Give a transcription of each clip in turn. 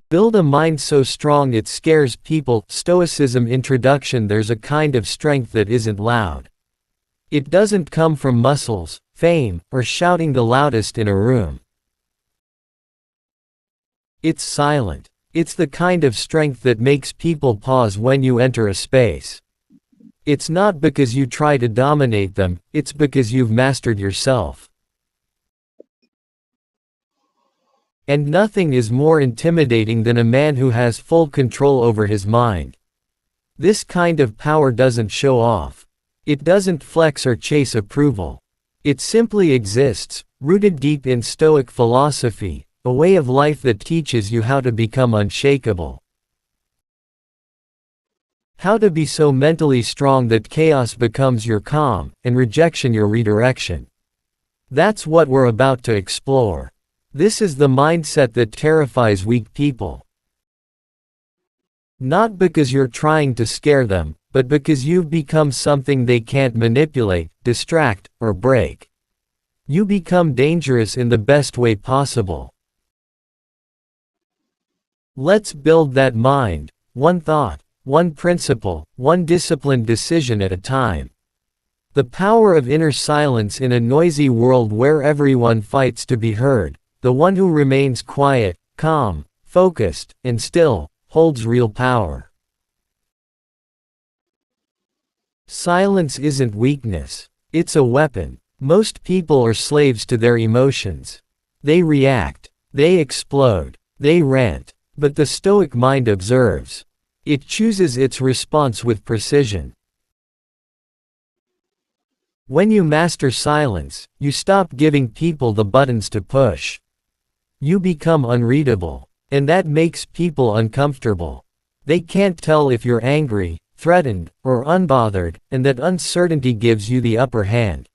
Build a mind so strong it scares people. Stoicism Introduction. There's a kind of strength that isn't loud. It doesn't come from muscles, fame, or shouting the loudest in a room. It's silent. It's the kind of strength that makes people pause when you enter a space. It's not because you try to dominate them, it's because you've mastered yourself. And nothing is more intimidating than a man who has full control over his mind. This kind of power doesn't show off. It doesn't flex or chase approval. It simply exists, rooted deep in Stoic philosophy, a way of life that teaches you how to become unshakable. How to be so mentally strong that chaos becomes your calm, and rejection your redirection. That's what we're about to explore. This is the mindset that terrifies weak people. Not because you're trying to scare them, but because you've become something they can't manipulate, distract, or break. You become dangerous in the best way possible. Let's build that mind, one thought, one principle, one disciplined decision at a time. The power of inner silence in a noisy world where everyone fights to be heard. The one who remains quiet, calm, focused, and still, holds real power. Silence isn't weakness. It's a weapon. Most people are slaves to their emotions. They react. They explode. They rant. But the Stoic mind observes. It chooses its response with precision. When you master silence, you stop giving people the buttons to push. You become unreadable. And that makes people uncomfortable. They can't tell if you're angry, threatened, or unbothered, and that uncertainty gives you the upper hand.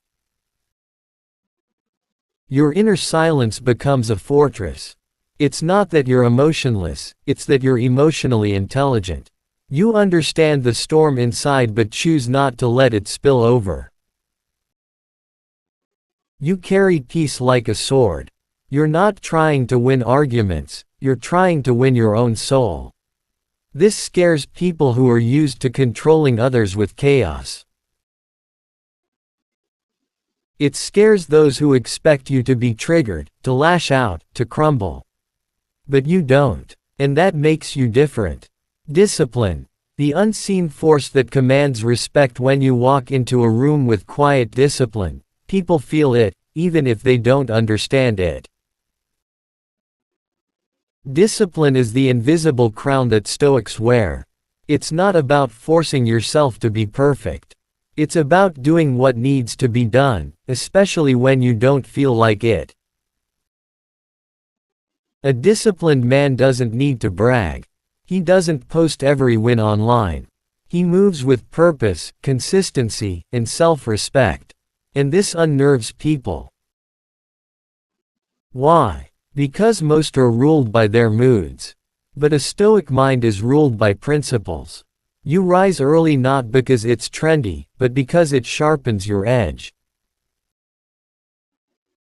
Your inner silence becomes a fortress. It's not that you're emotionless, it's that you're emotionally intelligent. You understand the storm inside but choose not to let it spill over. You carry peace like a sword. You're not trying to win arguments, you're trying to win your own soul. This scares people who are used to controlling others with chaos. It scares those who expect you to be triggered, to lash out, to crumble. But you don't. And that makes you different. Discipline. The unseen force that commands respect. When you walk into a room with quiet discipline, people feel it, even if they don't understand it. Discipline is the invisible crown that Stoics wear. It's not about forcing yourself to be perfect. It's about doing what needs to be done, especially when you don't feel like it. A disciplined man doesn't need to brag. He doesn't post every win online. He moves with purpose, consistency, and self-respect. And this unnerves people. Why? Because most are ruled by their moods. But a Stoic mind is ruled by principles. You rise early not because it's trendy, but because it sharpens your edge.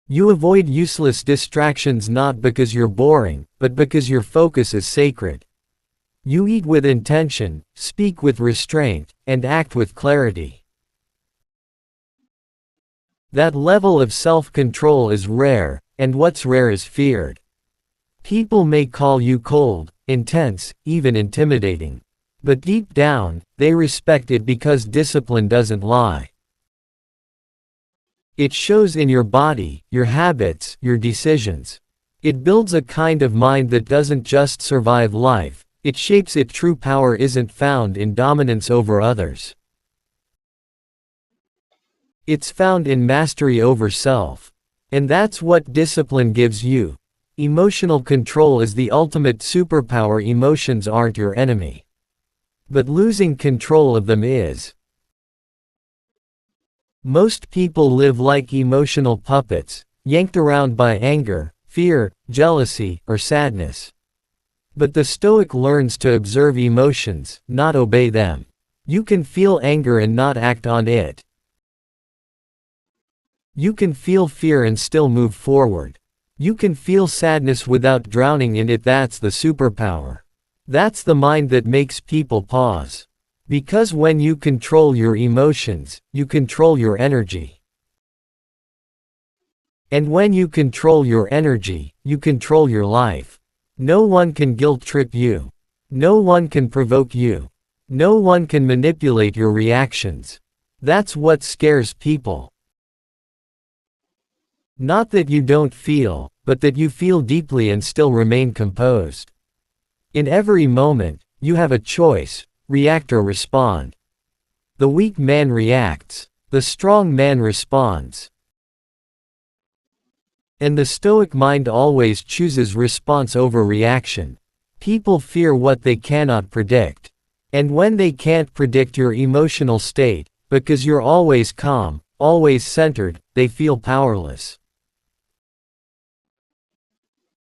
You avoid useless distractions not because you're boring, but because your focus is sacred. You eat with intention, speak with restraint, and act with clarity. That level of self-control is rare, and what's rare is feared. People may call you cold, intense, even intimidating. But deep down, they respect it because discipline doesn't lie. It shows in your body, your habits, your decisions. It builds a kind of mind that doesn't just survive life, it shapes it. True power isn't found in dominance over others. It's found in mastery over self. And that's what discipline gives you. Emotional control is the ultimate superpower. Emotions aren't your enemy. But losing control of them is. Most people live like emotional puppets, yanked around by anger, fear, jealousy, or sadness. But the Stoic learns to observe emotions, not obey them. You can feel anger and not act on it. You can feel fear and still move forward. You can feel sadness without drowning in it. That's the superpower. That's the mind that makes people pause. Because when you control your emotions, you control your energy. And when you control your energy, you control your life. No one can guilt trip you. No one can provoke you. No one can manipulate your reactions. That's what scares people. Not that you don't feel, but that you feel deeply and still remain composed. In every moment, you have a choice: react or respond. The weak man reacts. The strong man responds. And the Stoic mind always chooses response over reaction. People fear what they cannot predict. And when they can't predict your emotional state, because you're always calm, always centered, they feel powerless.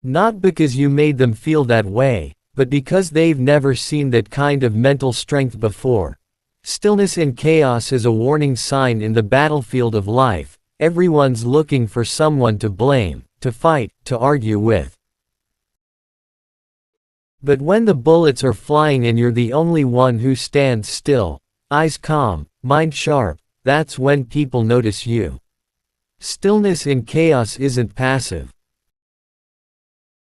Not because you made them feel that way, but because they've never seen that kind of mental strength before. Stillness in chaos is a warning sign in the battlefield of life. Everyone's looking for someone to blame, to fight, to argue with. But when the bullets are flying and you're the only one who stands still, eyes calm, mind sharp, that's when people notice you. Stillness in chaos isn't passive.